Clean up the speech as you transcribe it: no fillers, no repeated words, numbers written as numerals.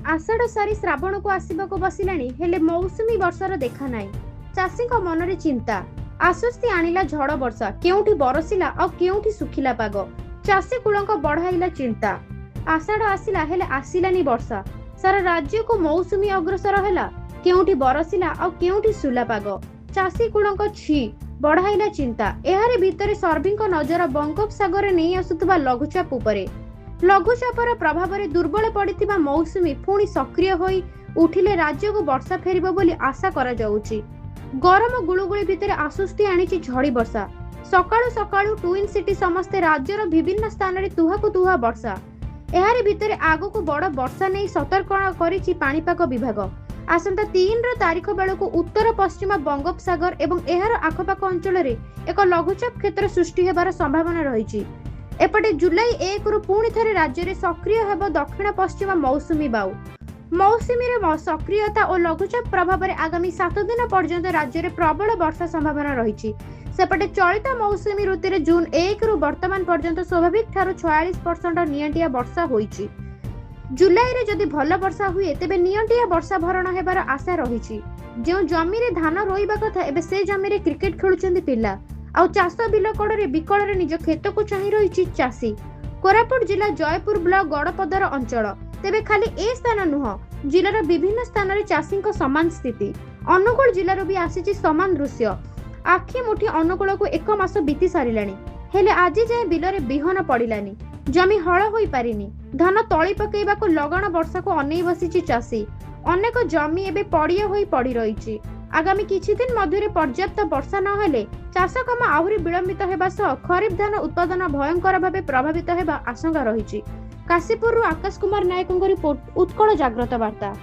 आषाढ़ सारी श्रावण को आसवाक बसिलाणी हेले मौसुमी वर्षार देखा नाई। चाषी मनरे चिंता आश्वस्ति आनिला झड़ वर्षा केउठी बरसिला आ केउठी सुखिला पाग। चाषी कूलंक बढ़ाइला चिंता। आषाढ़ आसिला हेले आसिलानी वर्षा। सारा राज्य को मौसुमी अग्रसर हैला केउठी बरसिला आ केउठी सुला पाग। चाषी कूलंक छी बढ़ाइला चिंता। एहारे भितरे सर्विंक नजर बंगोपसागर नहीं आसुथबा लघुचाप उपरे। लघुचापर प्रभाव में दुर्बल पड़िथिबा मौसुमी पुणी सक्रिय होई उठिले राज्य को वर्षा फेरिबो बोली आशा करा जाउची। गरम गुळुगुळी भितरे आश्वस्ति आनिछि झड़ी वर्षा। सकाळु सकाळु ट्विन सिटी समस्ते राज्यर विभिन्न स्थान रे तुहाकु तुहा वर्षा। एहारी भितरे आगो को बड़ वर्षा नै सतर्क करिछि पाणीपाग विभाग। आसंता 3 तारीख बेलू उत्तर पश्चिम बंगोपसागर एवं एहार आखपाख अंचल रे एक लघुचाप क्षेत्र सृष्टि हेबार संभावना रहिछि। एपटे जुलाई 1 रु पुणी थरे राज्य में सक्रिय हेब दक्षिण पश्चिम मौसुमी बायु। मौसुमी सक्रियता और लघुचाप प्रभाव में आगामी 7 दिन पर्यंत राज्य में प्रबल वर्षा संभावना रही। सेपटे चलित मौसुमी ऋतु में जून 1 रु वर्तमान पर्यंत स्वाभाविक ठारू 46% नियंटिया वर्षा होईछि। जुलाई रे जदि भल वर्षा हुए तेबे नियंटिया वर्षा भरण हेबार आशा रही। जो जमी रे धान रोइबा कथा एबे से जमी रे क्रिकेट खेलुचंदी पिला आउ चाष बिल कड़े विकल निज खेत को चाहि रही चाषी। कोरापुट जिला जयपुर ब्लॉक गड़पदर अंचल। तेबे खाली ए स्थान नुह जिलार विभिन्न स्थान रे चाषी समान स्थिति। अनुगुल जिलार भी आसीछि समान दृश्य। आखि मुठी अनुगुल को 1 मास बीती सारिलानी हेले आज जाए बिल रे बिहन पड़िलानी। जमी हल होई पारिनी। धान तली पकेइबा को लगन वर्षा को अनै बसिछि चाषी। अनेक जमी एबे पड़िया होई पड़ी रहिछि। आगामी किछि दिन मध्य पर्याप्त वर्षा न हेले चाष काम आहुरी विलंबित हेबा सह खरीफ धान उत्पादन भयंकर भावे प्रभावित हेबा आशंका रहिछि। काशीपुर आकाश कुमार नायकଙ୍କ रिपोर्ट उत्कल जाग्रत वार्ता।